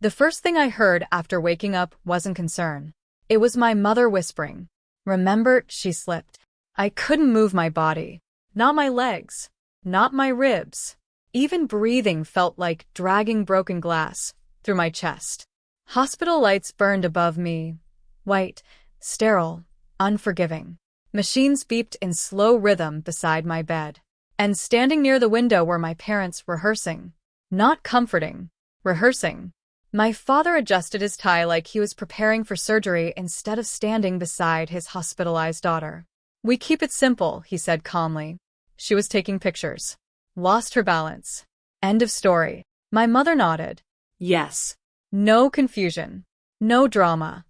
The first thing I heard after waking up wasn't concern. It was my mother whispering. Remember, she slipped. I couldn't move my body. Not my legs. Not my ribs. Even breathing felt like dragging broken glass through my chest. Hospital lights burned above me. White, sterile, unforgiving. Machines beeped in slow rhythm beside my bed. And standing near the window were my parents rehearsing. Not comforting. Rehearsing. My father adjusted his tie like he was preparing for surgery instead of standing beside his hospitalized daughter. We keep it simple, he said calmly. She was taking pictures. Lost her balance. End of story. My mother nodded. Yes. No confusion. No drama.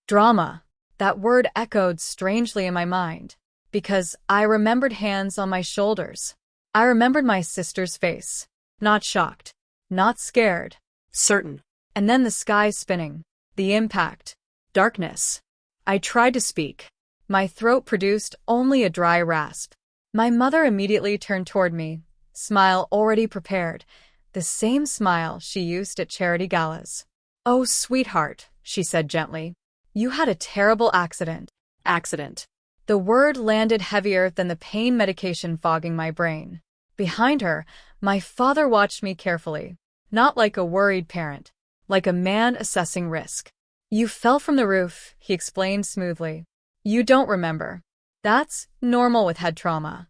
Drama. That word echoed strangely in my mind, because I remembered hands on my shoulders. I remembered my sister's face. Not shocked. Not scared. Certain. And then the sky spinning. The impact. Darkness. I tried to speak. My throat produced only a dry rasp. My mother immediately turned toward me, smile already prepared, the same smile she used at charity galas. Oh, sweetheart, she said gently. You had a terrible accident. Accident. The word landed heavier than the pain medication fogging my brain. Behind her, my father watched me carefully, not like a worried parent, like a man assessing risk. You fell from the roof, he explained smoothly. You don't remember. That's normal with head trauma.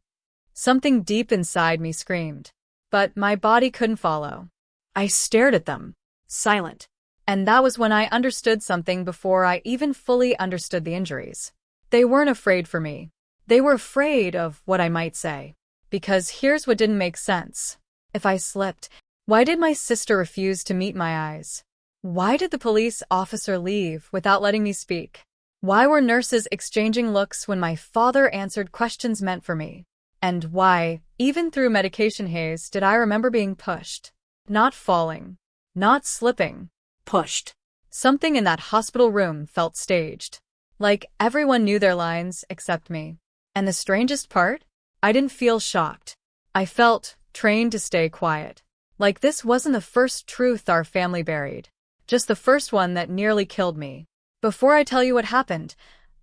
Something deep inside me screamed, but my body couldn't follow. I stared at them, silent. And that was when I understood something before I even fully understood the injuries. They weren't afraid for me. They were afraid of what I might say. Because here's what didn't make sense. If I slipped, why did my sister refuse to meet my eyes? Why did the police officer leave without letting me speak? Why were nurses exchanging looks when my father answered questions meant for me? And why, even through medication haze, did I remember being pushed? Not falling. Not slipping. Pushed. Something in that hospital room felt staged. Like everyone knew their lines except me. And the strangest part? I didn't feel shocked. I felt trained to stay quiet. Like this wasn't the first truth our family buried. Just the first one that nearly killed me. Before I tell you what happened,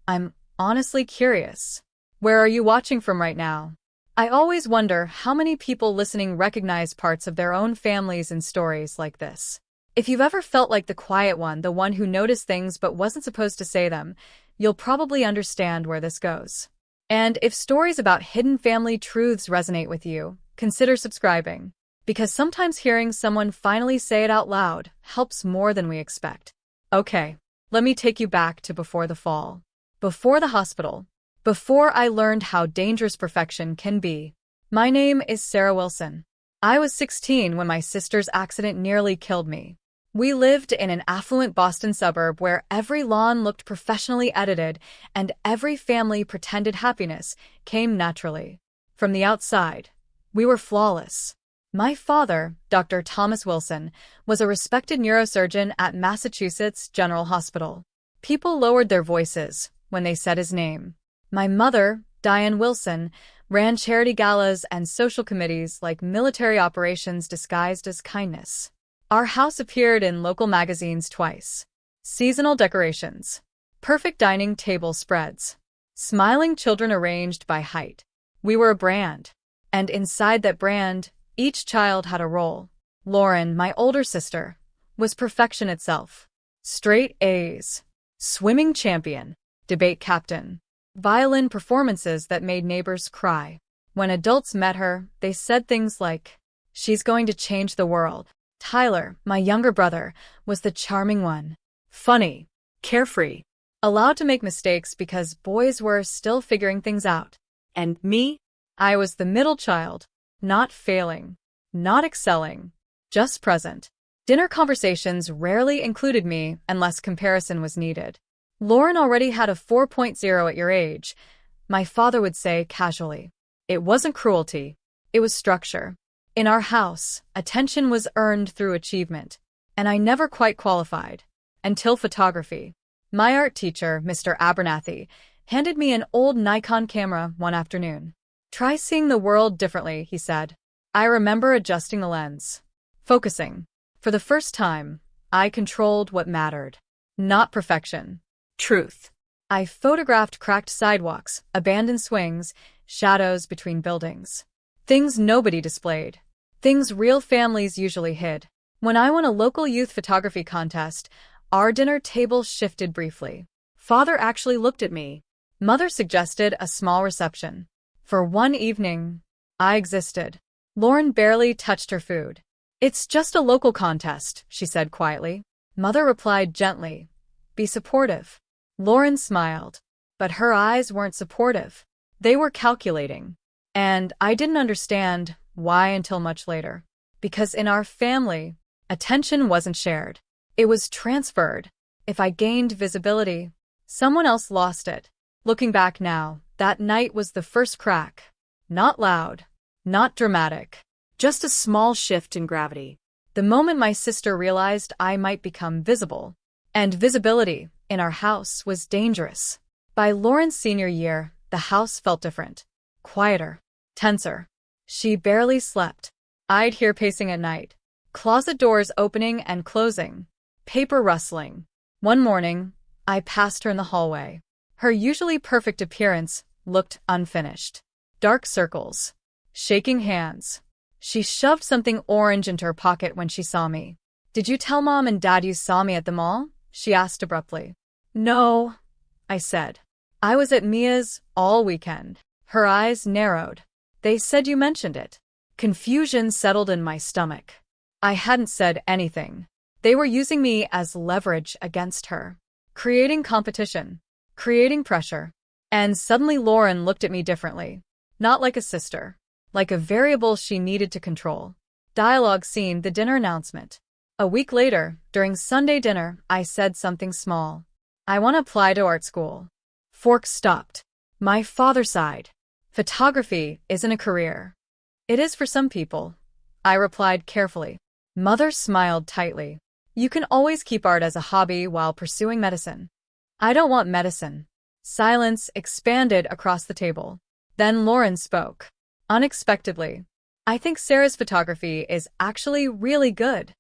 I'm honestly curious. Where are you watching from right now? I always wonder how many people listening recognize parts of their own families in stories like this. If you've ever felt like the quiet one, the one who noticed things but wasn't supposed to say them, you'll probably understand where this goes. And if stories about hidden family truths resonate with you, consider subscribing. Because sometimes hearing someone finally say it out loud helps more than we expect. Okay, let me take you back to before the fall. Before the hospital. Before I learned how dangerous perfection can be. My name is Sarah Wilson. I was 16 when my sister's accident nearly killed me. We lived in an affluent Boston suburb where every lawn looked professionally edited and every family pretended happiness came naturally. From the outside, we were flawless. My father, Dr. Thomas Wilson, was a respected neurosurgeon at Massachusetts General Hospital. People lowered their voices when they said his name. My mother, Diane Wilson, ran charity galas and social committees like military operations disguised as kindness. Our house appeared in local magazines twice. Seasonal decorations. Perfect dining table spreads. Smiling children arranged by height. We were a brand. And inside that brand, each child had a role. Lauren, my older sister, was perfection itself. Straight A's. Swimming champion. Debate captain. Violin performances that made neighbors cry. When adults met her, they said things like, "She's going to change the world." Tyler, my younger brother, was the charming one. Funny. Carefree. Allowed to make mistakes because boys were still figuring things out. And me? I was the middle child. Not failing. Not excelling. Just present. Dinner conversations rarely included me unless comparison was needed. Lauren already had a 4.0 at your age, my father would say casually. It wasn't cruelty. It was structure. In our house, attention was earned through achievement, and I never quite qualified. Until photography. My art teacher, Mr. Abernathy, handed me an old Nikon camera one afternoon. Try seeing the world differently, he said. I remember adjusting the lens. Focusing. For the first time, I controlled what mattered. Not perfection. Truth. I photographed cracked sidewalks, abandoned swings, shadows between buildings. Things nobody displayed. Things real families usually hid. When I won a local youth photography contest, our dinner table shifted briefly. Father actually looked at me. Mother suggested a small reception. For one evening, I existed. Lauren barely touched her food. It's just a local contest, she said quietly. Mother replied gently, be supportive. Lauren smiled, but her eyes weren't supportive. They were calculating. And I didn't understand why until much later. Because in our family, attention wasn't shared. It was transferred. If I gained visibility, someone else lost it. Looking back now, that night was the first crack. Not loud, not dramatic, just a small shift in gravity. The moment my sister realized I might become visible. And visibility, in our house, was dangerous. By Lauren's senior year, the house felt different. Quieter, tenser. She barely slept. I'd hear pacing at night. Closet doors opening and closing. Paper rustling. One morning, I passed her in the hallway. Her usually perfect appearance looked unfinished. Dark circles. Shaking hands. She shoved something orange into her pocket when she saw me. Did you tell Mom and Dad you saw me at the mall? She asked abruptly. No, I said. I was at Mia's all weekend. Her eyes narrowed. They said you mentioned it. Confusion settled in my stomach. I hadn't said anything. They were using me as leverage against her. Creating competition. Creating pressure. And suddenly Lauren looked at me differently. Not like a sister. Like a variable she needed to control. Dialogue scene, the dinner announcement. A week later, during Sunday dinner, I said something small. I want to apply to art school. Fork stopped. My father sighed. Photography isn't a career. It is for some people. I replied carefully. Mother smiled tightly. You can always keep art as a hobby while pursuing medicine. I don't want medicine. Silence expanded across the table. Then Lauren spoke. Unexpectedly. I think Sarah's photography is actually really good.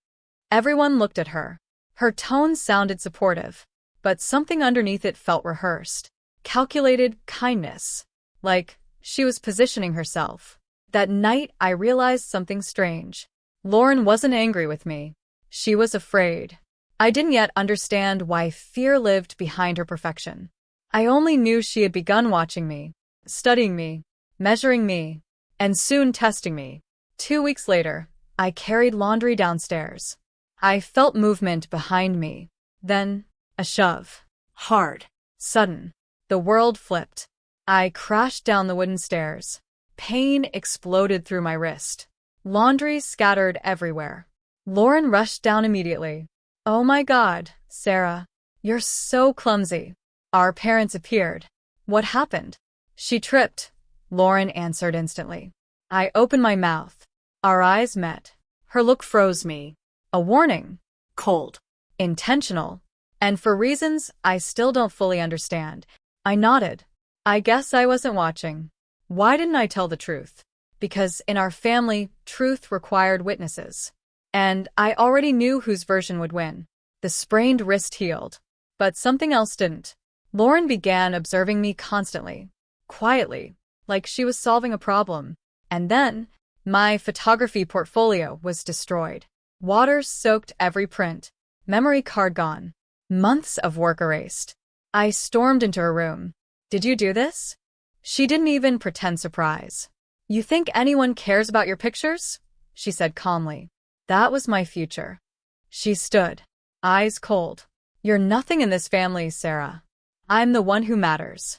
Everyone looked at her. Her tone sounded supportive, but something underneath it felt rehearsed. Calculated kindness. Like she was positioning herself. That night, I realized something strange. Lauren wasn't angry with me. She was afraid. I didn't yet understand why fear lived behind her perfection. I only knew she had begun watching me, studying me, measuring me, and soon testing me. 2 weeks later, I carried laundry downstairs. I felt movement behind me. Then, a shove. Hard. Sudden. The world flipped. I crashed down the wooden stairs. Pain exploded through my wrist. Laundry scattered everywhere. Lauren rushed down immediately. Oh my God, Sarah. You're so clumsy. Our parents appeared. What happened? She tripped. Lauren answered instantly. I opened my mouth. Our eyes met. Her look froze me. A warning. Cold. Intentional. And for reasons I still don't fully understand. I nodded. I guess I wasn't watching. Why didn't I tell the truth? Because in our family, truth required witnesses. And I already knew whose version would win. The sprained wrist healed. But something else didn't. Lauren began observing me constantly. Quietly. Like she was solving a problem. And then, my photography portfolio was destroyed. Water soaked every print. Memory card gone. Months of work erased. I stormed into her room. Did you do this? She didn't even pretend surprise. You think anyone cares about your pictures? She said calmly. That was my future. She stood. Eyes cold. You're nothing in this family, Sarah. I'm the one who matters.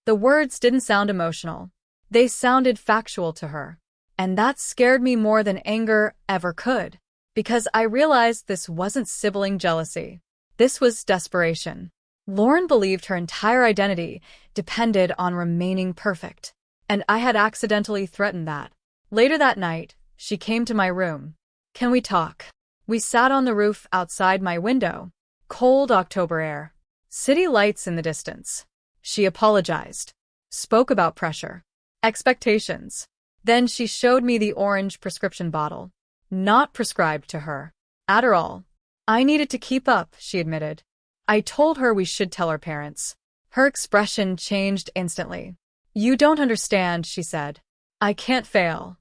The words didn't sound emotional. They sounded factual to her. And that scared me more than anger ever could. Because I realized this wasn't sibling jealousy. This was desperation. Lauren believed her entire identity depended on remaining perfect. And I had accidentally threatened that. Later that night, she came to my room. Can we talk? We sat on the roof outside my window. Cold October air. City lights in the distance. She apologized. Spoke about pressure. Expectations. Then she showed me the orange prescription bottle. Not prescribed to her. Adderall. I needed to keep up, she admitted. I told her we should tell our parents. Her expression changed instantly. You don't understand, she said. I can't fail.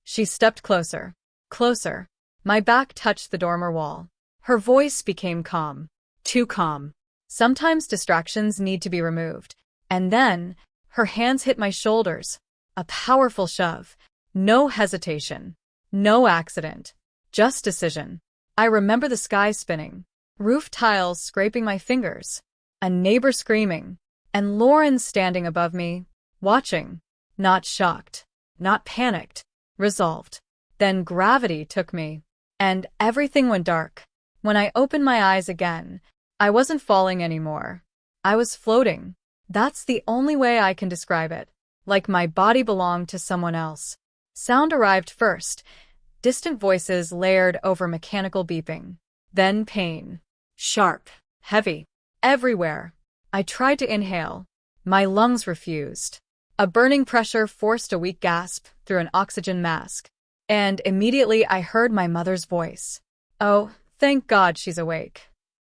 She stepped closer. Closer. My back touched the dormer wall. Her voice became calm. Too calm. Sometimes distractions need to be removed. And then, her hands hit my shoulders. A powerful shove. No hesitation. No accident. Just decision. I remember the sky spinning. Roof tiles scraping my fingers. A neighbor screaming. And Lauren standing above me, watching. Not shocked. Not panicked. Resolved. Then gravity took me. And everything went dark. When I opened my eyes again, I wasn't falling anymore. I was floating. That's the only way I can describe it. Like my body belonged to someone else. Sound arrived first. Distant voices layered over mechanical beeping. Then pain. Sharp. Heavy. Everywhere. I tried to inhale. My lungs refused. A burning pressure forced a weak gasp through an oxygen mask. And immediately I heard my mother's voice. Oh, thank God she's awake.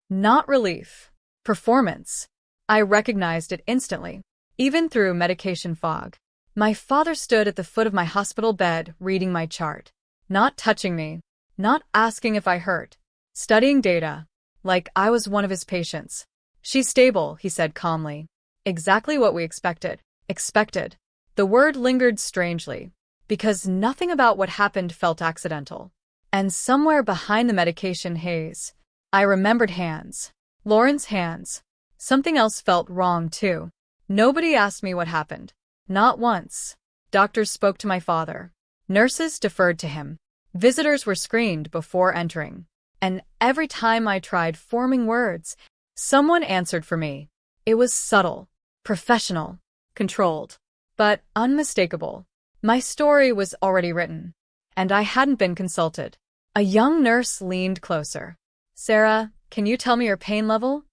Not relief. Performance. I recognized it instantly, even through medication fog. My father stood at the foot of my hospital bed reading my chart. Not touching me. Not asking if I hurt. Studying data. Like I was one of his patients. She's stable, he said calmly. Exactly what we expected. Expected. The word lingered strangely, because nothing about what happened felt accidental. And somewhere behind the medication haze, I remembered hands. Lauren's hands. Something else felt wrong, too. Nobody asked me what happened. Not once. Doctors spoke to my father. Nurses deferred to him. Visitors were screened before entering. And every time I tried forming words, someone answered for me. It was subtle, professional, controlled, but unmistakable. My story was already written, and I hadn't been consulted. A young nurse leaned closer. Sarah, can you tell me your pain level?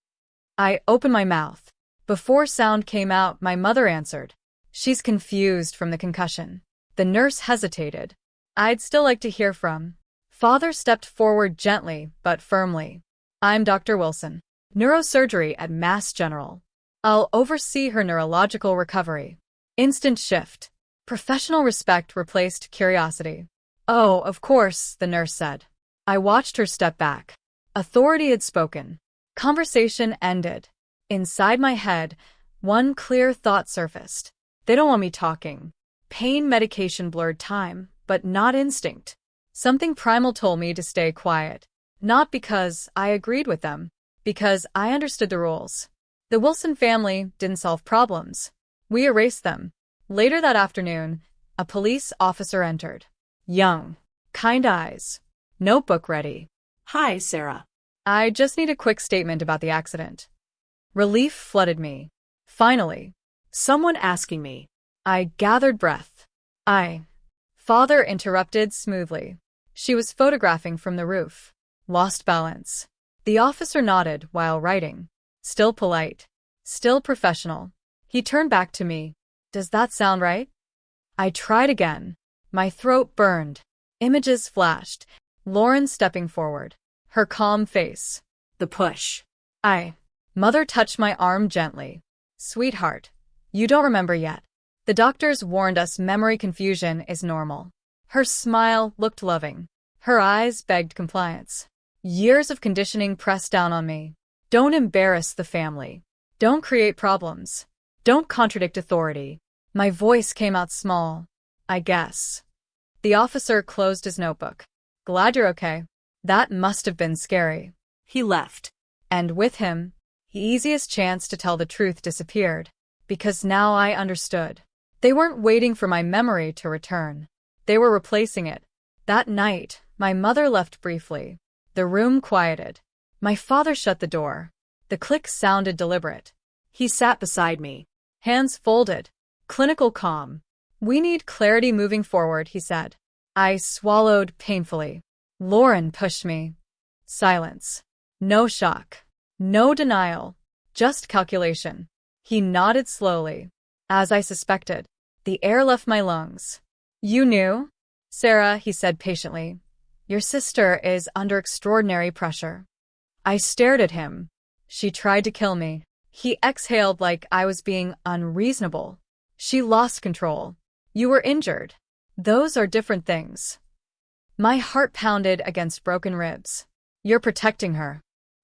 I opened my mouth. Before sound came out, my mother answered. She's confused from the concussion. The nurse hesitated. I'd still like to hear from. Father stepped forward gently but firmly. I'm Dr. Wilson. Neurosurgery at Mass General. I'll oversee her neurological recovery. Instant shift. Professional respect replaced curiosity. Oh, of course, the nurse said. I watched her step back. Authority had spoken. Conversation ended. Inside my head, one clear thought surfaced. They don't want me talking. Pain medication blurred time, but not instinct. Something primal told me to stay quiet. Not because I agreed with them, because I understood the rules. The Wilson family didn't solve problems. We erased them. Later that afternoon, a police officer entered. Young. Kind eyes. Notebook ready. Hi, Sarah. I just need a quick statement about the accident. Relief flooded me. Finally. Someone asking me. I gathered breath. Father interrupted smoothly. She was photographing from the roof. Lost balance. The officer nodded while writing. Still polite. Still professional. He turned back to me. Does that sound right? I tried again. My throat burned. Images flashed. Lauren stepping forward. Her calm face. The push. Mother touched my arm gently. Sweetheart, you don't remember yet. The doctors warned us memory confusion is normal. Her smile looked loving. Her eyes begged compliance. Years of conditioning pressed down on me. Don't embarrass the family. Don't create problems. Don't contradict authority. My voice came out small. I guess. The officer closed his notebook. Glad you're okay. That must have been scary. He left. And with him, the easiest chance to tell the truth disappeared. Because now I understood. They weren't waiting for my memory to return. They were replacing it. That night, my mother left briefly. The room quieted. My father shut the door. The click sounded deliberate. He sat beside me. Hands folded. Clinical calm. We need clarity moving forward, he said. I swallowed painfully. Lauren pushed me. Silence. No shock. No denial. Just calculation. He nodded slowly. As I suspected, the air left my lungs. You knew? Sarah, he said patiently. Your sister is under extraordinary pressure. I stared at him. She tried to kill me. He exhaled like I was being unreasonable. She lost control. You were injured. Those are different things. My heart pounded against broken ribs. You're protecting her.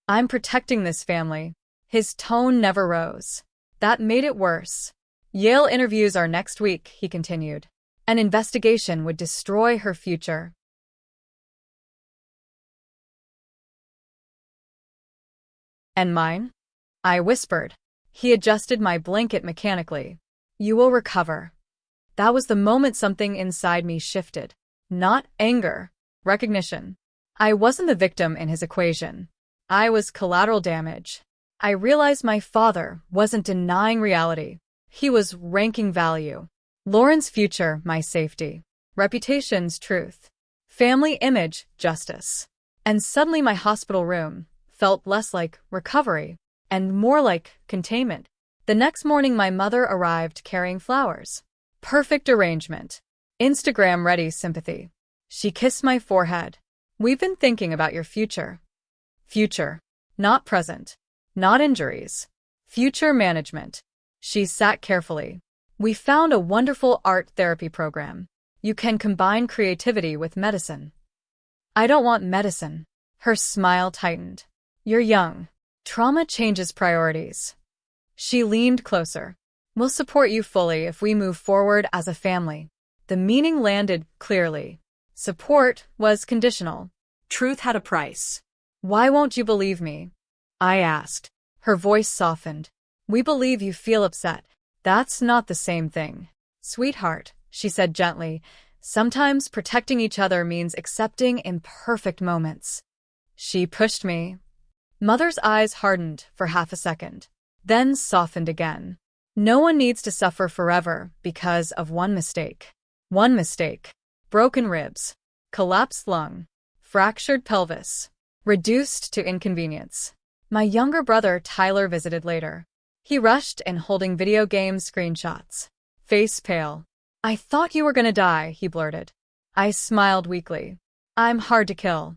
I'm protecting this family. His tone never rose. That made it worse. Yale interviews are next week, he continued. An investigation would destroy her future. And mine? I whispered. He adjusted my blanket mechanically. You will recover. That was the moment something inside me shifted. Not anger, recognition. I wasn't the victim in his equation. I was collateral damage. I realized my father wasn't denying reality. He was ranking value. Lauren's future, my safety. Reputation's truth. Family image, justice. And suddenly my hospital room felt less like recovery and more like containment. The next morning my mother arrived carrying flowers. Perfect arrangement. Instagram-ready sympathy. She kissed my forehead. We've been thinking about your future. Future. Not present. Not injuries. Future management. She sat carefully. We found a wonderful art therapy program. You can combine creativity with medicine. I don't want medicine. Her smile tightened. You're young. Trauma changes priorities. She leaned closer. We'll support you fully if we move forward as a family. The meaning landed clearly. Support was conditional. Truth had a price. Why won't you believe me? I asked. Her voice softened. We believe you feel upset. That's not the same thing. Sweetheart, she said gently, sometimes protecting each other means accepting imperfect moments. She pushed me. Mother's eyes hardened for half a second, then softened again. No one needs to suffer forever because of one mistake. One mistake. Broken ribs. Collapsed lung. Fractured pelvis. Reduced to inconvenience. My younger brother Tyler visited later. He rushed in holding video game screenshots. Face pale. I thought you were gonna die, he blurted. I smiled weakly. I'm hard to kill.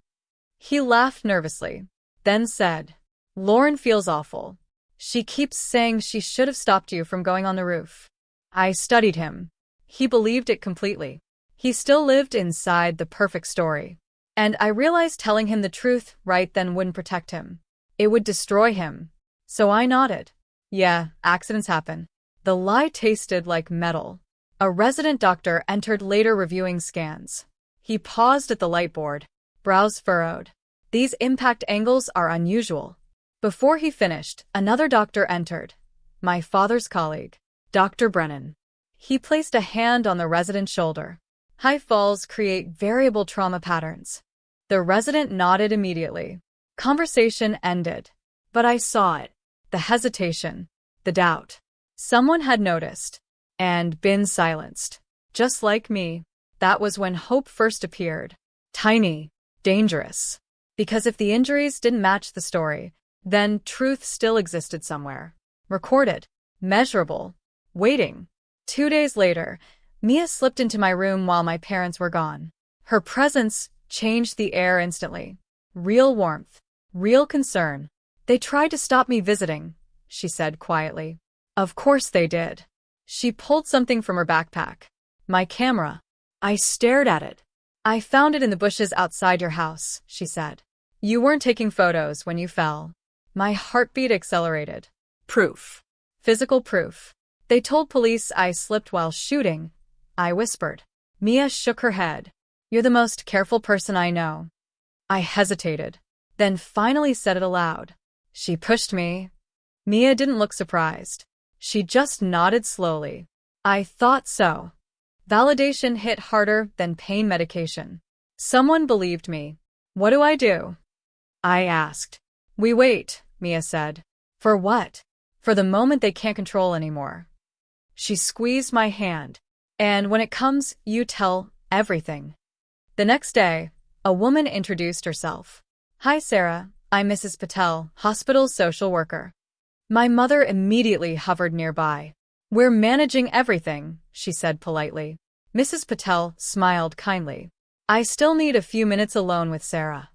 He laughed nervously, then said, Lauren feels awful. She keeps saying she should have stopped you from going on the roof. I studied him. He believed it completely. He still lived inside the perfect story. And I realized telling him the truth right then wouldn't protect him. It would destroy him. So I nodded. Yeah, accidents happen. The lie tasted like metal. A resident doctor entered later reviewing scans. He paused at the light board, brows furrowed. These impact angles are unusual. Before he finished, another doctor entered. My father's colleague, Dr. Brennan. He placed a hand on the resident's shoulder. High falls create variable trauma patterns. The resident nodded immediately. Conversation ended. But I saw it. The hesitation. The doubt. Someone had noticed. And been silenced. Just like me. That was when hope first appeared. Tiny. Dangerous. Because if the injuries didn't match the story, then truth still existed somewhere. Recorded. Measurable. Waiting. 2 days later, Mia slipped into my room while my parents were gone. Her presence changed the air instantly. Real warmth. Real concern. They tried to stop me visiting, she said quietly. Of course they did. She pulled something from her backpack. My camera. I stared at it. I found it in the bushes outside your house, she said. You weren't taking photos when you fell. My heartbeat accelerated. Proof. Physical proof. They told police I slipped while shooting. I whispered. Mia shook her head. You're the most careful person I know. I hesitated, then finally said it aloud. She pushed me. Mia didn't look surprised. She just nodded slowly. I thought so. Validation hit harder than pain medication. Someone believed me. What do I do? I asked. We wait, Mia said. For what? For the moment they can't control anymore. She squeezed my hand. And when it comes, you tell everything. The next day, a woman introduced herself. Hi, Sarah. I'm Mrs. Patel, hospital social worker. My mother immediately hovered nearby. We're managing everything, she said politely. Mrs. Patel smiled kindly. I still need a few minutes alone with Sarah.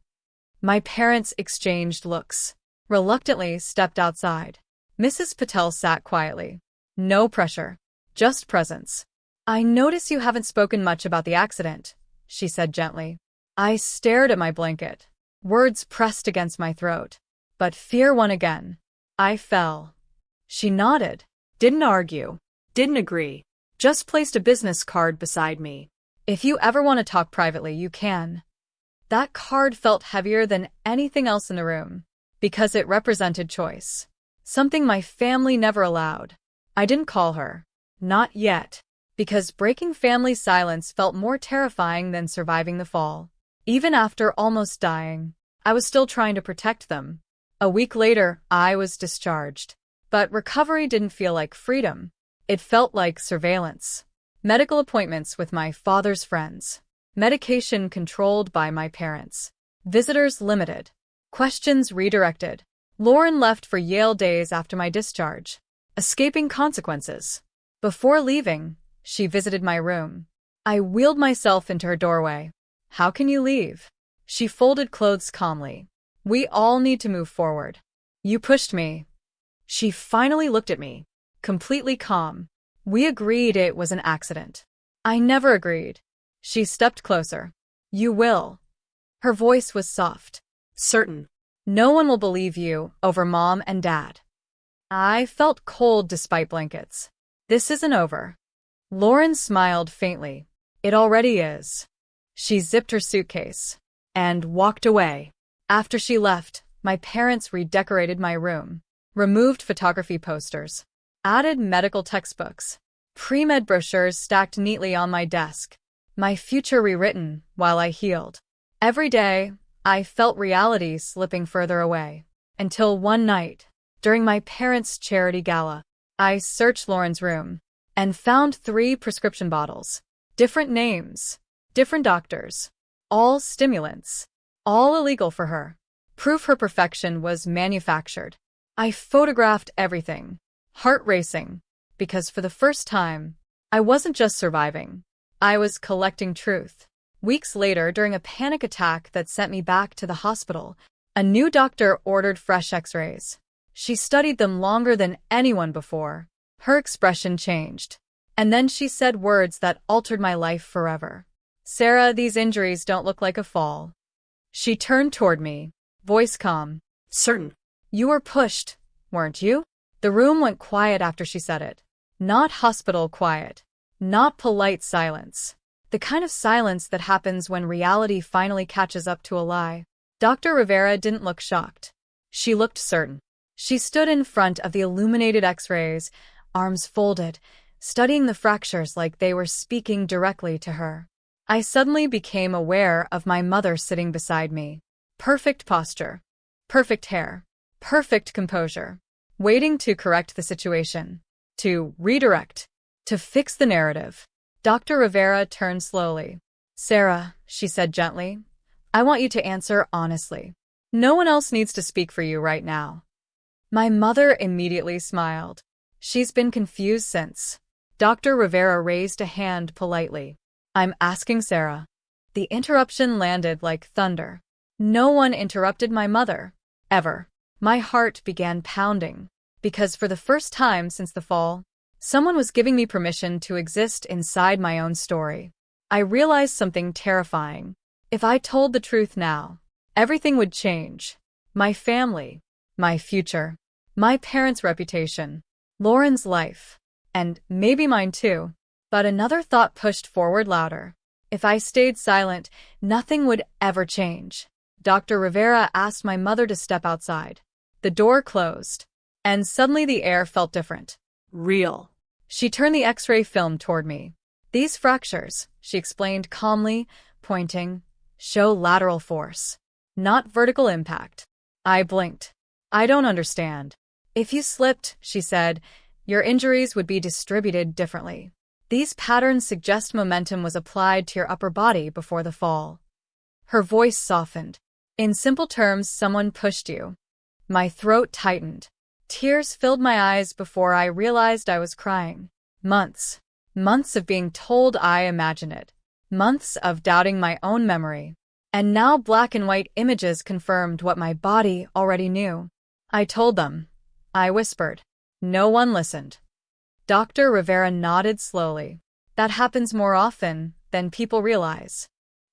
My parents exchanged looks. Reluctantly stepped outside. Mrs. Patel sat quietly. No pressure. Just presence. I notice you haven't spoken much about the accident, she said gently. I stared at my blanket. Words pressed against my throat. But fear won again. I fell. She nodded. Didn't argue. Didn't agree. Just placed a business card beside me. If you ever want to talk privately, you can. That card felt heavier than anything else in the room, because it represented choice. Something my family never allowed. I didn't call her. Not yet. Because breaking family silence felt more terrifying than surviving the fall. Even after almost dying, I was still trying to protect them. A week later, I was discharged. But recovery didn't feel like freedom. It felt like surveillance. Medical appointments with my father's friends. Medication controlled by my parents. Visitors limited. Questions redirected. Lauren left for Yale days after my discharge, escaping consequences. Before leaving, she visited my room. I wheeled myself into her doorway. How can you leave? She folded clothes calmly. We all need to move forward. You pushed me. She finally looked at me, completely calm. We agreed it was an accident. I never agreed. She stepped closer. You will. Her voice was soft. Certain. No one will believe you over Mom and Dad. I felt cold despite blankets. This isn't over. Lauren smiled faintly. It already is. She zipped her suitcase and walked away. After she left, my parents redecorated my room, removed photography posters, added medical textbooks, pre-med brochures stacked neatly on my desk, my future rewritten while I healed. Every day, I felt reality slipping further away. Until one night, during my parents' charity gala, I searched Lauren's room and found 3 prescription bottles. Different names, different doctors, all stimulants, all illegal for her. Proof her perfection was manufactured. I photographed everything, heart racing, because for the first time, I wasn't just surviving. I was collecting truth. Weeks later, during a panic attack that sent me back to the hospital, a new doctor ordered fresh x-rays. She studied them longer than anyone before. Her expression changed. And then she said words that altered my life forever. Sarah, these injuries don't look like a fall. She turned toward me, voice calm. Certain. You were pushed, weren't you? The room went quiet after she said it. Not hospital quiet. Not polite silence. The kind of silence that happens when reality finally catches up to a lie. Dr. Rivera didn't look shocked. She looked certain. She stood in front of the illuminated x-rays, arms folded, studying the fractures like they were speaking directly to her. I suddenly became aware of my mother sitting beside me. Perfect posture. Perfect hair. Perfect composure. Waiting to correct the situation. To redirect. To fix the narrative. Dr. Rivera turned slowly. Sarah, she said gently, I want you to answer honestly. No one else needs to speak for you right now. My mother immediately smiled. She's been confused since. Dr. Rivera raised a hand politely. I'm asking Sarah. The interruption landed like thunder. No one interrupted my mother. Ever. My heart began pounding. Because for the first time since the fall, someone was giving me permission to exist inside my own story. I realized something terrifying. If I told the truth now, everything would change. My family, my future, my parents' reputation, Lauren's life, and maybe mine too. But another thought pushed forward louder. If I stayed silent, nothing would ever change. Dr. Rivera asked my mother to step outside. The door closed, and suddenly the air felt different. Real. She turned the x-ray film toward me. These fractures, she explained calmly, pointing, show lateral force, not vertical impact. I blinked. I don't understand. If you slipped, she said, your injuries would be distributed differently. These patterns suggest momentum was applied to your upper body before the fall. Her voice softened. In simple terms, someone pushed you. My throat tightened. Tears filled my eyes before I realized I was crying. Months. Months of being told I imagined it. Months of doubting my own memory. And now black and white images confirmed what my body already knew. I told them. I whispered. No one listened. Dr. Rivera nodded slowly. That happens more often than people realize.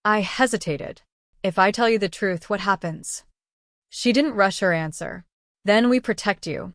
I hesitated. If I tell you the truth, what happens? She didn't rush her answer. Then we protect you.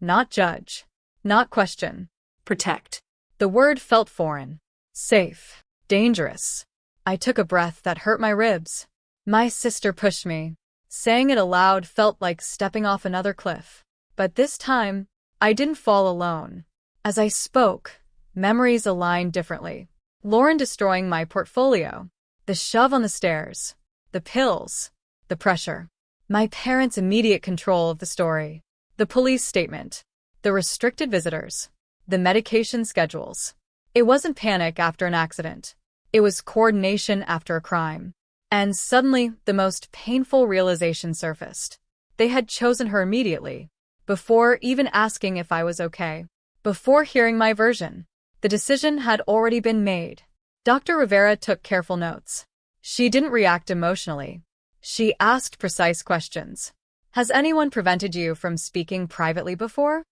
Not judge. Not question. Protect. The word felt foreign. Safe. Dangerous. I took a breath that hurt my ribs. My sister pushed me. Saying it aloud felt like stepping off another cliff. But this time, I didn't fall alone. As I spoke, memories aligned differently. Lauren destroying my portfolio. The shove on the stairs. The pills. The pressure. My parents' immediate control of the story. The police statement. The restricted visitors. The medication schedules. It wasn't panic after an accident. It was coordination after a crime. And suddenly, the most painful realization surfaced. They had chosen her immediately, before even asking if I was okay. Before hearing my version. The decision had already been made. Dr. Rivera took careful notes. She didn't react emotionally. She asked precise questions. Has anyone prevented you from speaking privately before?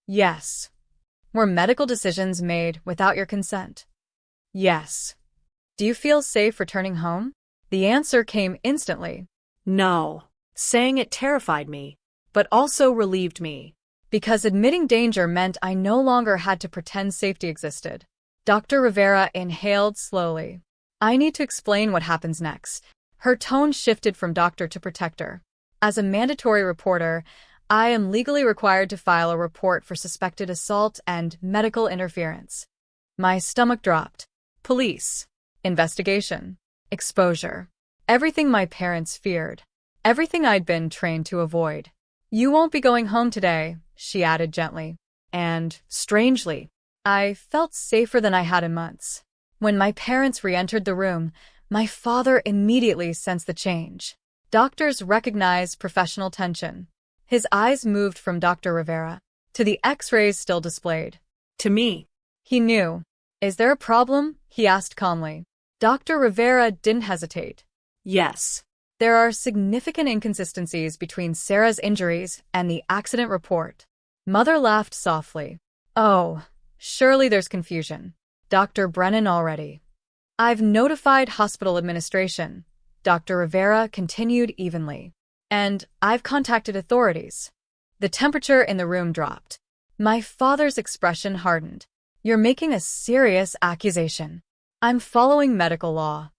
Yes. Were medical decisions made without your consent? Yes. Do you feel safe returning home? The answer came instantly. No. Saying it terrified me, but also relieved me. Because admitting danger meant I no longer had to pretend safety existed. Dr. Rivera inhaled slowly. I need to explain what happens next. Her tone shifted from doctor to protector. As a mandatory reporter, I am legally required to file a report for suspected assault and medical interference. My stomach dropped. Police. Investigation. Exposure. Everything my parents feared. Everything I'd been trained to avoid. You won't be going home today, she added gently. And, strangely, I felt safer than I had in months. When my parents re-entered the room, my father immediately sensed the change. Doctors recognized professional tension. His eyes moved from Dr. Rivera to the X-rays still displayed. To me. He knew. Is there a problem? He asked calmly. Dr. Rivera didn't hesitate. Yes. There are significant inconsistencies between Sarah's injuries and the accident report. Mother laughed softly. Oh, surely there's confusion. Dr. Brennan already. I've notified hospital administration. Dr. Rivera continued evenly. And I've contacted authorities. The temperature in the room dropped. My father's expression hardened. You're making a serious accusation. I'm following medical law.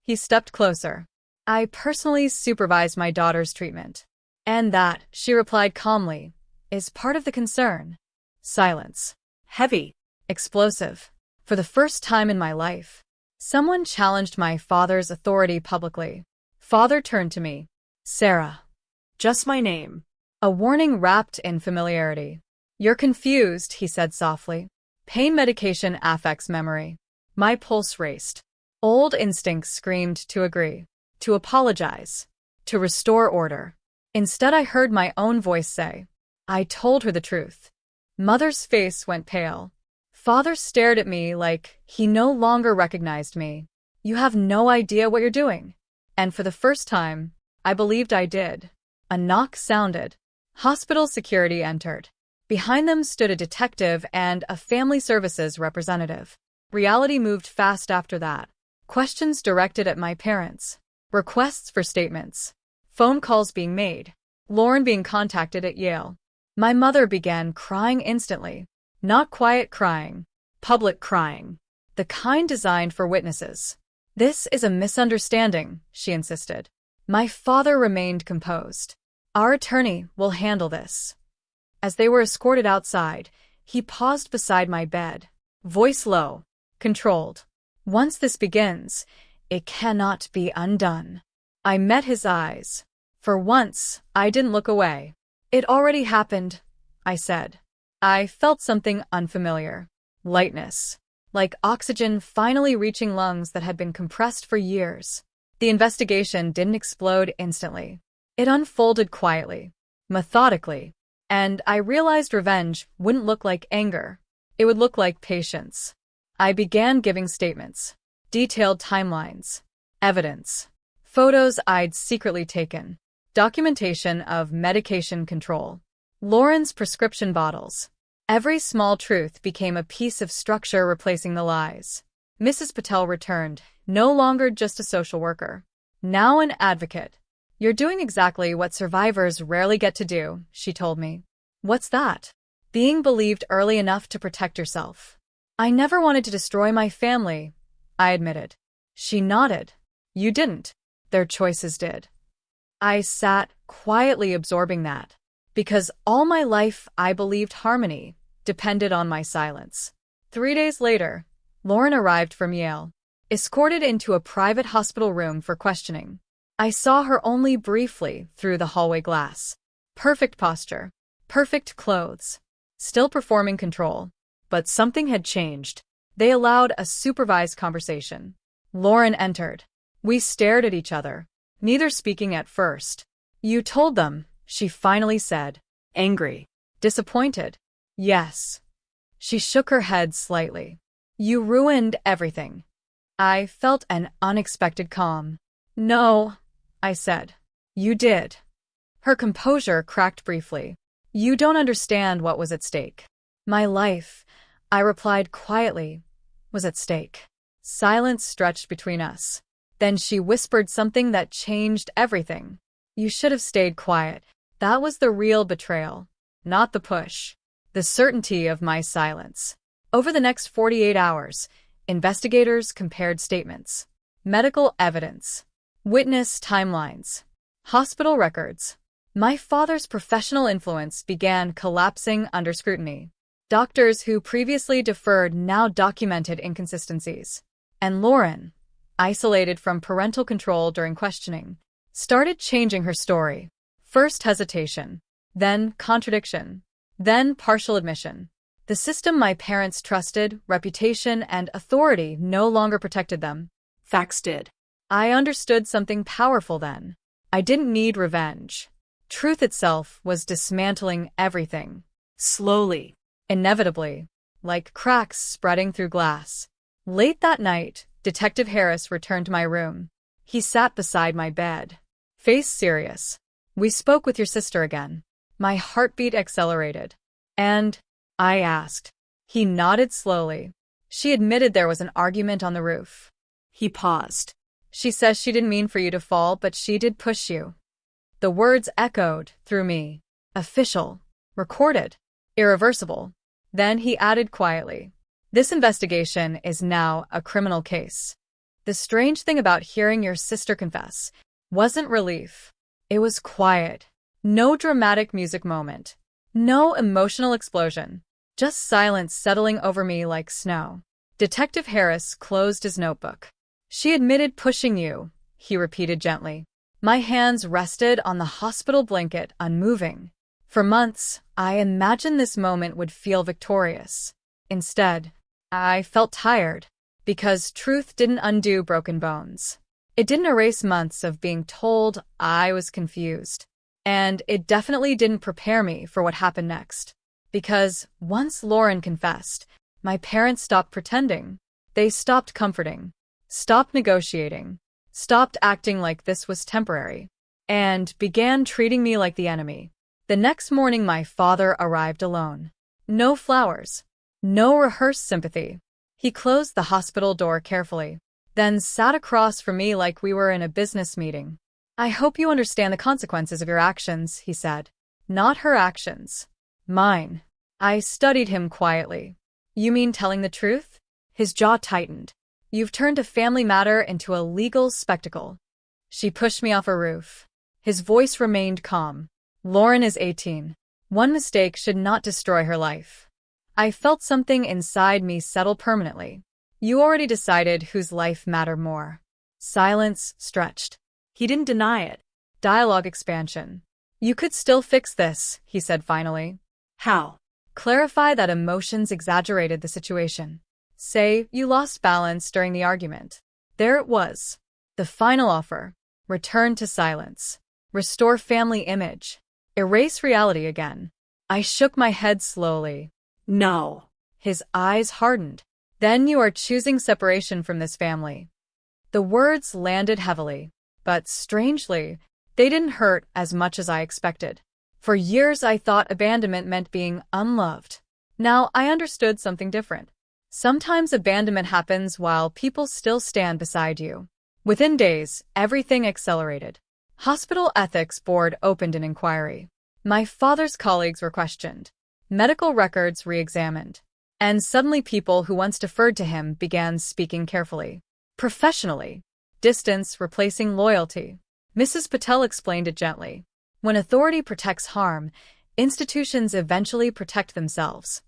He stepped closer. I personally supervised my daughter's treatment. And that, she replied calmly, is part of the concern. Silence. Heavy. Explosive. For the first time in my life, someone challenged my father's authority publicly. Father turned to me. Sarah. Just my name. A warning wrapped in familiarity. You're confused, he said softly. Pain medication affects memory. My pulse raced. Old instincts screamed to agree, to apologize, to restore order. Instead, I heard my own voice say, I told her the truth. Mother's face went pale. Father stared at me like he no longer recognized me. You have no idea what you're doing. And for the first time, I believed I did. A knock sounded. Hospital security entered. Behind them stood a detective and a family services representative. Reality moved fast after that. Questions directed at my parents. Requests for statements. Phone calls being made. Lauren being contacted at Yale. My mother began crying instantly. Not quiet crying. Public crying. The kind designed for witnesses. This is a misunderstanding, she insisted. My father remained composed. Our attorney will handle this. As they were escorted outside, he paused beside my bed. Voice low. Controlled. Once this begins, it cannot be undone. I met his eyes. For once, I didn't look away. It already happened, I said. I felt something unfamiliar. Lightness. Like oxygen finally reaching lungs that had been compressed for years. The investigation didn't explode instantly. It unfolded quietly, methodically, and I realized revenge wouldn't look like anger. It would look like patience. I began giving statements, detailed timelines, evidence, Photos I'd secretly taken. Documentation of medication control. Lauren's prescription bottles. Every small truth became a piece of structure replacing the lies. Mrs. Patel returned, no longer just a social worker. Now an advocate. You're doing exactly what survivors rarely get to do, she told me. What's that? Being believed early enough to protect yourself. I never wanted to destroy my family, I admitted. She nodded. You didn't. Their choices did. I sat, quietly absorbing that. Because all my life I believed harmony depended on my silence. 3 days later, Lauren arrived from Yale, escorted into a private hospital room for questioning. I saw her only briefly through the hallway glass. Perfect posture, perfect clothes, still performing control. But something had changed. They allowed a supervised conversation. Lauren entered. We stared at each other, neither speaking at first. You told them, she finally said. Angry. Disappointed. Yes. She shook her head slightly. You ruined everything. I felt an unexpected calm. No, I said. You did. Her composure cracked briefly. You don't understand what was at stake. My life, I replied quietly, was at stake. Silence stretched between us. Then she whispered something that changed everything. You should have stayed quiet. That was the real betrayal, not the push. The certainty of my silence. Over the next 48 hours, investigators compared statements, medical evidence, witness timelines, hospital records. My father's professional influence began collapsing under scrutiny. Doctors who previously deferred now documented inconsistencies. And Lauren, isolated from parental control during questioning, started changing her story. First hesitation, then contradiction, then partial admission. The system my parents trusted, reputation, and authority no longer protected them. Facts did. I understood something powerful then. I didn't need revenge. Truth itself was dismantling everything. Slowly. Inevitably. Like cracks spreading through glass. Late that night, Detective Harris returned to my room. He sat beside my bed. Face serious. We spoke with your sister again. My heartbeat accelerated. And? I asked. He nodded slowly. She admitted there was an argument on the roof. He paused. She says she didn't mean for you to fall, but she did push you. The words echoed through me. Official. Recorded. Irreversible. Then he added quietly. This investigation is now a criminal case. The strange thing about hearing your sister confess wasn't relief. It was quiet. No dramatic music moment. No emotional explosion. Just silence settling over me like snow. Detective Harris closed his notebook. She admitted pushing you, he repeated gently. My hands rested on the hospital blanket, unmoving. For months, I imagined this moment would feel victorious. Instead, I felt tired, because truth didn't undo broken bones. It didn't erase months of being told I was confused. And it definitely didn't prepare me for what happened next. Because once Lauren confessed, my parents stopped pretending. They stopped comforting, stopped negotiating, stopped acting like this was temporary, and began treating me like the enemy. The next morning my father arrived alone. No flowers. No rehearsed sympathy. He closed the hospital door carefully, then sat across from me like we were in a business meeting. I hope you understand the consequences of your actions, he said. Not her actions. Mine. I studied him quietly. You mean telling the truth? His jaw tightened. You've turned a family matter into a legal spectacle. She pushed me off a roof. His voice remained calm. Lauren is 18. One mistake should not destroy her life. I felt something inside me settle permanently. You already decided whose life mattered more. Silence stretched. He didn't deny it. Dialogue expansion. You could still fix this, he said finally. How? Clarify that emotions exaggerated the situation. Say you lost balance during the argument. There it was. The final offer. Return to silence. Restore family image. Erase reality again. I shook my head slowly. No. His eyes hardened. Then you are choosing separation from this family. The words landed heavily. but strangely, they didn't hurt as much as I expected. For years I thought abandonment meant being unloved. Now I understood something different. Sometimes abandonment happens while people still stand beside you. Within days, everything accelerated. Hospital Ethics Board opened an inquiry. My father's colleagues were questioned. Medical records re-examined. And suddenly people who once deferred to him began speaking carefully. Professionally. Distance replacing loyalty. Mrs. Patel explained it gently. When authority protects harm, institutions eventually protect themselves.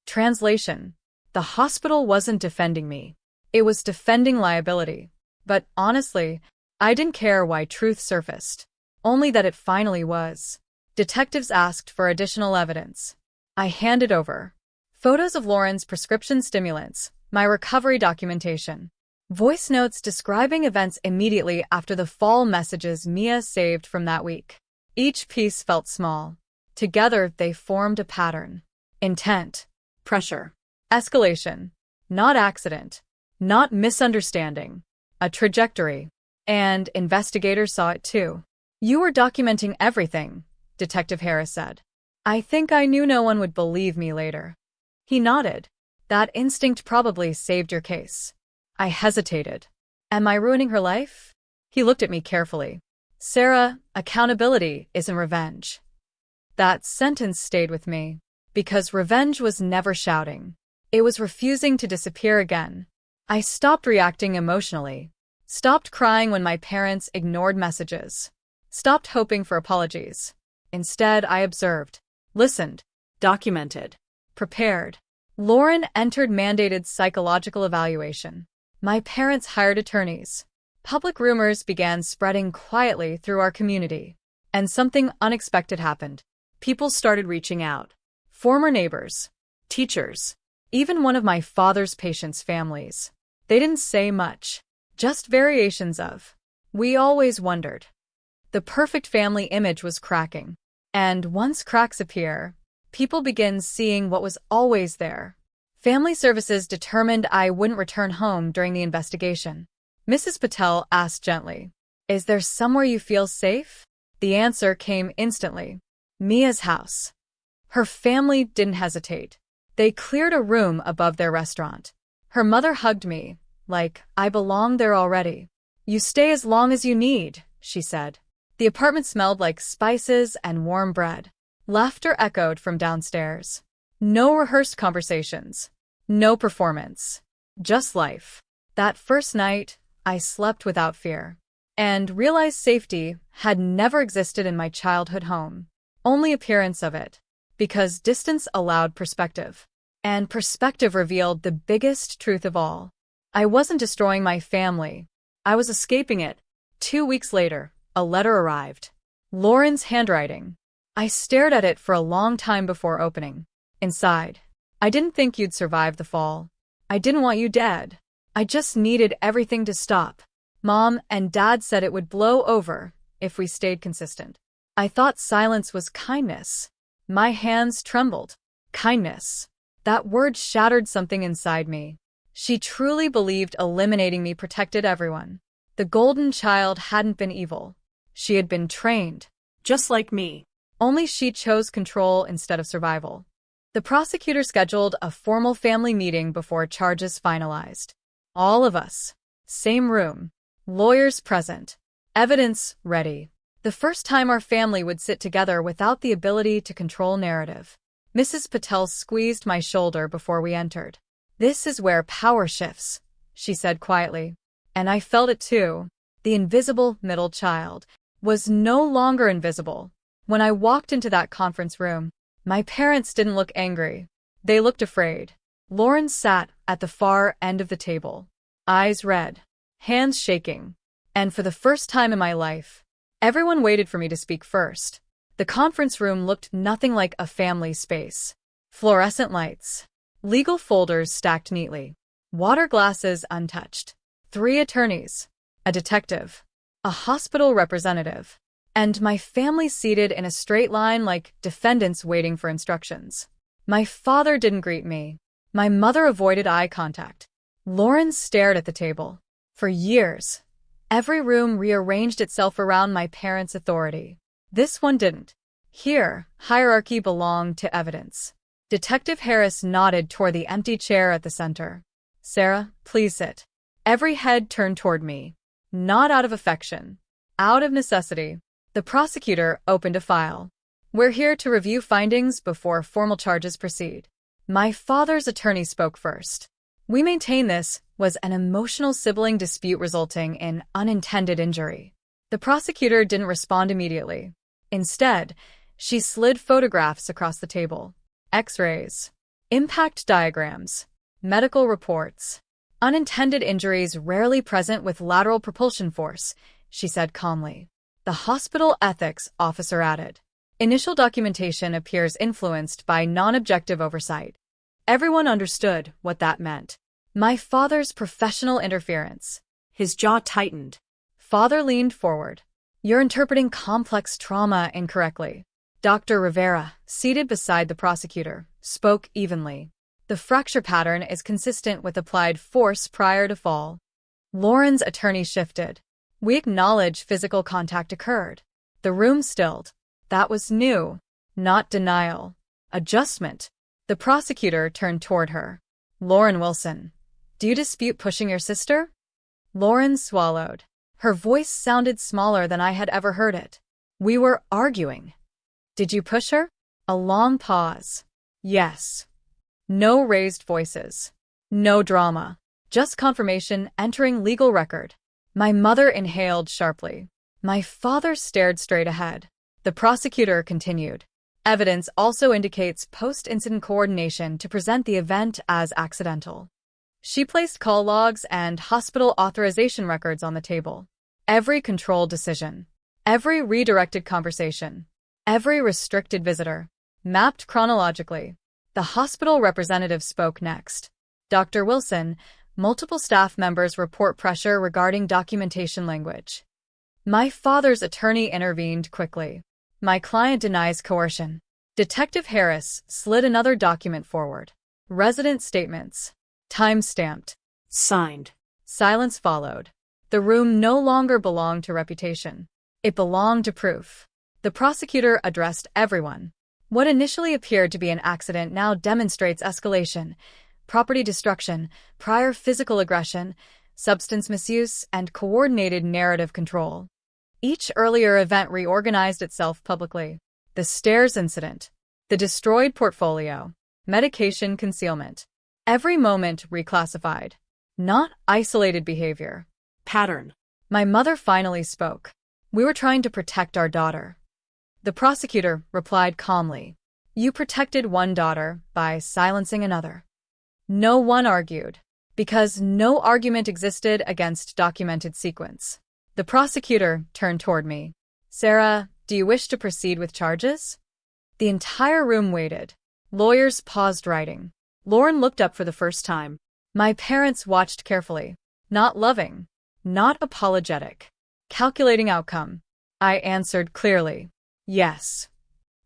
Translation. The hospital wasn't defending me. It was defending liability. But honestly, I didn't care why truth surfaced. Only that it finally was. Detectives asked for additional evidence. I handed over photos of Lauren's prescription stimulants, my recovery documentation, voice notes describing events immediately after the fall messages Mia saved from that week. Each piece felt small. Together, they formed a pattern. Intent. Pressure. Escalation. Not accident. Not misunderstanding. A trajectory. And investigators saw it too. You were documenting everything, Detective Harris said. I think I knew no one would believe me later. He nodded. That instinct probably saved your case. I hesitated. Am I ruining her life? He looked at me carefully. Sarah, accountability isn't revenge. That sentence stayed with me, because revenge was never shouting. It was refusing to disappear again. I stopped reacting emotionally, stopped crying when my parents ignored messages, stopped hoping for apologies. Instead, I observed, listened, documented, prepared. Lauren entered mandated psychological evaluation. My parents hired attorneys. Public rumors began spreading quietly through our community. And something unexpected happened. People started reaching out. Former neighbors, teachers, even one of my father's patients' families. They didn't say much, just variations of, we always wondered. The perfect family image was cracking. And once cracks appear, people begin seeing what was always there. Family services determined I wouldn't return home during the investigation. Mrs. Patel asked gently, is there somewhere you feel safe? The answer came instantly. Mia's house. Her family didn't hesitate. They cleared a room above their restaurant. Her mother hugged me, like I belonged there already. You stay as long as you need, she said. The apartment smelled like spices and warm bread. Laughter echoed from downstairs. No rehearsed conversations. No performance. Just life. That first night, I slept without fear. And realized safety had never existed in my childhood home. Only appearance of it. Because distance allowed perspective. And perspective revealed the biggest truth of all. I wasn't destroying my family. I was escaping it. 2 weeks later, a letter arrived. Lauren's handwriting. I stared at it for a long time before opening. Inside, I didn't think you'd survive the fall. I didn't want you dead. I just needed everything to stop. Mom and Dad said it would blow over if we stayed consistent. I thought silence was kindness. My hands trembled. Kindness. That word shattered something inside me. She truly believed eliminating me protected everyone. The golden child hadn't been evil. She had been trained. Just like me. Only she chose control instead of survival. The prosecutor scheduled a formal family meeting before charges finalized. All of us. Same room. Lawyers present. Evidence ready. The first time our family would sit together without the ability to control narrative. Mrs. Patel squeezed my shoulder before we entered. This is where power shifts, she said quietly. And I felt it too. The invisible middle child was no longer invisible. When I walked into that conference room, my parents didn't look angry. They looked afraid. Lauren sat at the far end of the table, eyes red, hands shaking. And for the first time in my life, everyone waited for me to speak first. The conference room looked nothing like a family space. Fluorescent lights. Legal folders stacked neatly. Water glasses untouched. 3 attorneys. A detective. A hospital representative. And my family seated in a straight line like defendants waiting for instructions. My father didn't greet me. My mother avoided eye contact. Lauren stared at the table. For years, Every room rearranged itself around my parents' authority. This one didn't. Here, hierarchy belonged to evidence. Detective Harris nodded toward the empty chair at the center. Sarah, please sit. Every head turned toward me. Not out of affection. Out of necessity. The prosecutor opened a file. We're here to review findings before formal charges proceed. My father's attorney spoke first. We maintain this was an emotional sibling dispute resulting in unintended injury. The prosecutor didn't respond immediately. Instead, she slid photographs across the table. X-rays, impact diagrams, medical reports. Unintended injuries rarely present with lateral propulsion force, she said calmly. The hospital ethics officer added. Initial documentation appears influenced by non-objective oversight. Everyone understood what that meant. My father's professional interference. His jaw tightened. Father leaned forward. You're interpreting complex trauma incorrectly. Dr. Rivera, seated beside the prosecutor, spoke evenly. The fracture pattern is consistent with applied force prior to fall. Lauren's attorney shifted. We acknowledge physical contact occurred. The room stilled. That was new, not denial. Adjustment. The prosecutor turned toward her. Lauren Wilson, do you dispute pushing your sister? Lauren swallowed. Her voice sounded smaller than I had ever heard it. We were arguing. Did you push her? A long pause. Yes. No raised voices. No drama. Just confirmation entering legal record. My mother inhaled sharply. My father stared straight ahead. The prosecutor continued. Evidence also indicates post-incident coordination to present the event as accidental. She placed call logs and hospital authorization records on the table. Every controlled decision. Every redirected conversation. Every restricted visitor. Mapped chronologically. The hospital representative spoke next. Dr. Wilson, multiple staff members report pressure regarding documentation language. My father's attorney intervened quickly. My client denies coercion. Detective Harris slid another document forward. Resident statements. Time-stamped. Signed. Silence followed. The room no longer belonged to reputation. It belonged to proof. The prosecutor addressed everyone. What initially appeared to be an accident now demonstrates escalation, property destruction, prior physical aggression, substance misuse, and coordinated narrative control. Each earlier event reorganized itself publicly. The stairs incident, the destroyed portfolio, medication concealment. Every moment reclassified. Not isolated behavior. Pattern. My mother finally spoke. We were trying to protect our daughter. The prosecutor replied calmly. You protected one daughter by silencing another. No one argued, because no argument existed against documented sequence. The prosecutor turned toward me. Sarah, do you wish to proceed with charges? The entire room waited. Lawyers paused writing. Lauren looked up for the first time. My parents watched carefully. Not loving. Not apologetic. Calculating outcome. I answered clearly. Yes.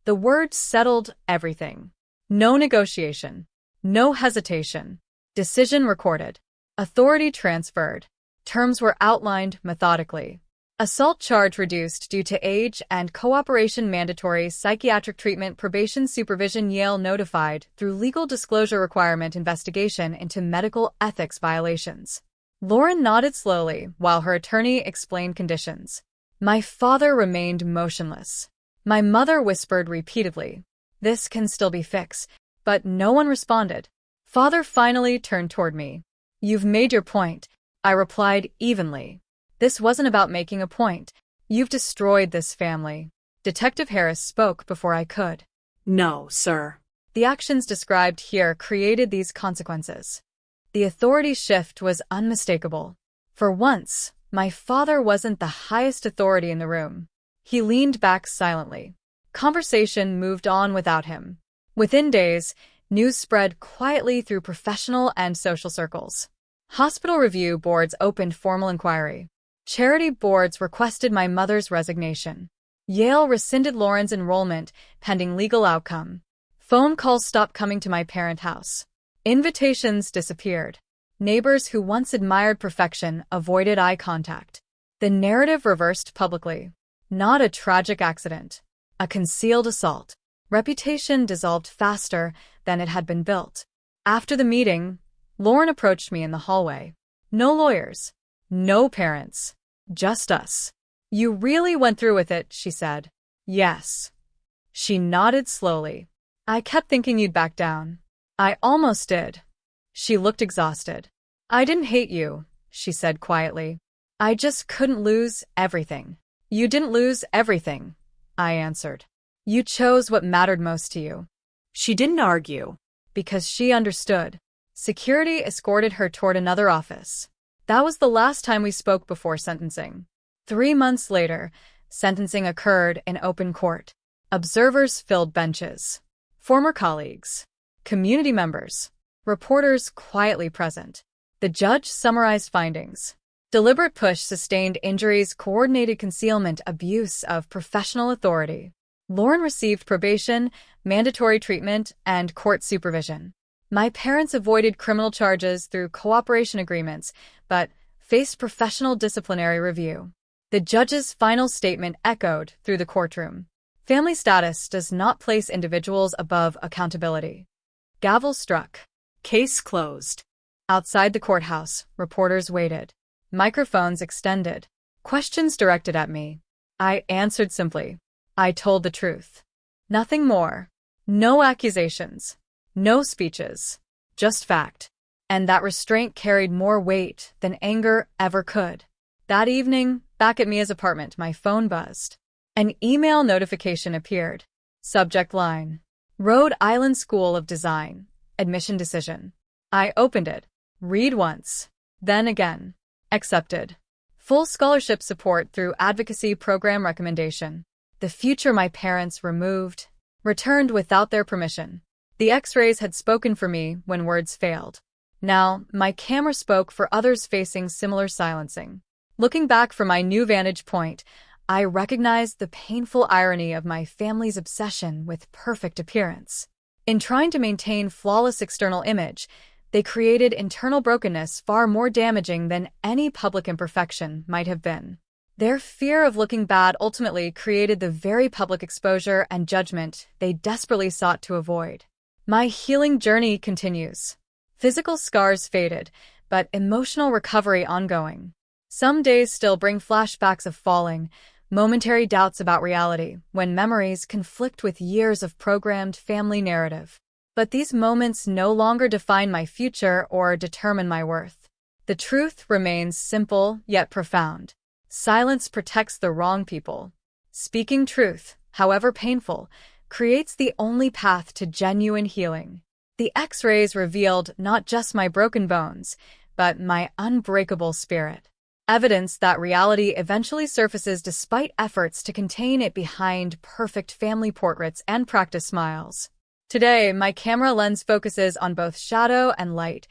The words settled everything. No negotiation. No hesitation. Decision recorded. Authority transferred. Terms were outlined methodically. Assault charge reduced due to age and cooperation mandatory psychiatric treatment probation supervision Yale notified through legal disclosure requirement investigation into medical ethics violations. Lauren nodded slowly while her attorney explained conditions. My father remained motionless. My mother whispered repeatedly, "This can still be fixed," but no one responded. Father finally turned toward me. "You've made your point," I replied evenly. "This wasn't about making a point. You've destroyed this family." Detective Harris spoke before I could. No, sir. The actions described here created these consequences. The authority shift was unmistakable. For once, my father wasn't the highest authority in the room. He leaned back silently. Conversation moved on without him. Within days, news spread quietly through professional and social circles. Hospital review boards opened formal inquiry. Charity boards requested my mother's resignation. Yale rescinded Lauren's enrollment pending legal outcome. Phone calls stopped coming to my parent house. Invitations disappeared. Neighbors who once admired perfection avoided eye contact. The narrative reversed publicly. Not a tragic accident. A concealed assault. Reputation dissolved faster than it had been built. After the meeting, Lauren approached me in the hallway. No lawyers. No parents. Just us. You really went through with it, she said. Yes. She nodded slowly. I kept thinking you'd back down. I almost did. She looked exhausted. I didn't hate you, she said quietly. I just couldn't lose everything. You didn't lose everything, I answered. You chose what mattered most to you. She didn't argue. Because she understood. Security escorted her toward another office. That was the last time we spoke before sentencing. 3 months later, sentencing occurred in open court. Observers filled benches. Former colleagues. Community members. Reporters quietly present. The judge summarized findings. Deliberate push, sustained injuries, coordinated concealment, abuse of professional authority. Lauren received probation, mandatory treatment, and court supervision. My parents avoided criminal charges through cooperation agreements, but faced professional disciplinary review. The judge's final statement echoed through the courtroom. Family status does not place individuals above accountability. Gavel struck. Case closed. Outside the courthouse, reporters waited. Microphones extended. Questions directed at me. I answered simply. I told the truth. Nothing more. No accusations. No speeches. Just fact. And that restraint carried more weight than anger ever could. That evening, back at Mia's apartment, my phone buzzed. An email notification appeared. Subject line. Rhode Island School of Design. Admission decision. I opened it. Read once. Then again. Accepted. Full scholarship support through advocacy program recommendation. The future my parents removed, returned without their permission. The X-rays had spoken for me when words failed. Now, my camera spoke for others facing similar silencing. Looking back from my new vantage point, I recognized the painful irony of my family's obsession with perfect appearance. In trying to maintain flawless external image, they created internal brokenness far more damaging than any public imperfection might have been. Their fear of looking bad ultimately created the very public exposure and judgment they desperately sought to avoid. My healing journey continues. Physical scars faded, but emotional recovery ongoing. Some days still bring flashbacks of falling, momentary doubts about reality, when memories conflict with years of programmed family narrative. But these moments no longer define my future or determine my worth. The truth remains simple yet profound. Silence protects the wrong people. Speaking truth, however painful, creates the only path to genuine healing. The X-rays revealed not just my broken bones, but my unbreakable spirit. Evidence that reality eventually surfaces despite efforts to contain it behind perfect family portraits and practice smiles. Today, my camera lens focuses on both shadow and light,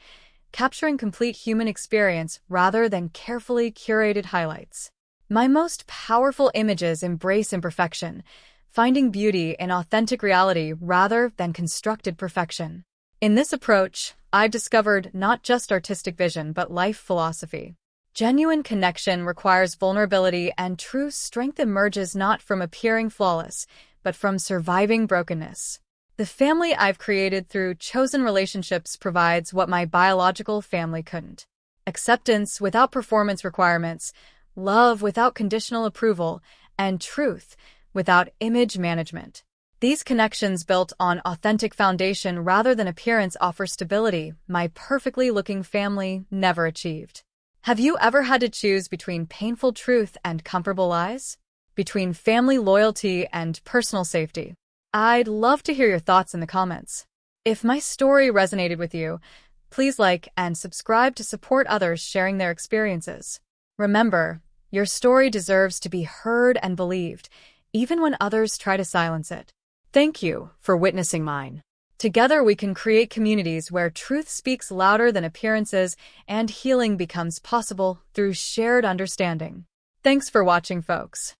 capturing complete human experience rather than carefully curated highlights. My most powerful images embrace imperfection, finding beauty in authentic reality rather than constructed perfection. In this approach, I've discovered not just artistic vision but life philosophy. Genuine connection requires vulnerability, and true strength emerges not from appearing flawless, but from surviving brokenness. The family I've created through chosen relationships provides what my biological family couldn't. Acceptance without performance requirements, love without conditional approval, and truth without image management. These connections built on authentic foundation rather than appearance offer stability my perfectly looking family never achieved. Have you ever had to choose between painful truth and comfortable lies? Between family loyalty and personal safety? I'd love to hear your thoughts in the comments. If my story resonated with you, please like and subscribe to support others sharing their experiences. Remember, your story deserves to be heard and believed, even when others try to silence it. Thank you for witnessing mine. Together we can create communities where truth speaks louder than appearances and healing becomes possible through shared understanding. Thanks for watching, folks.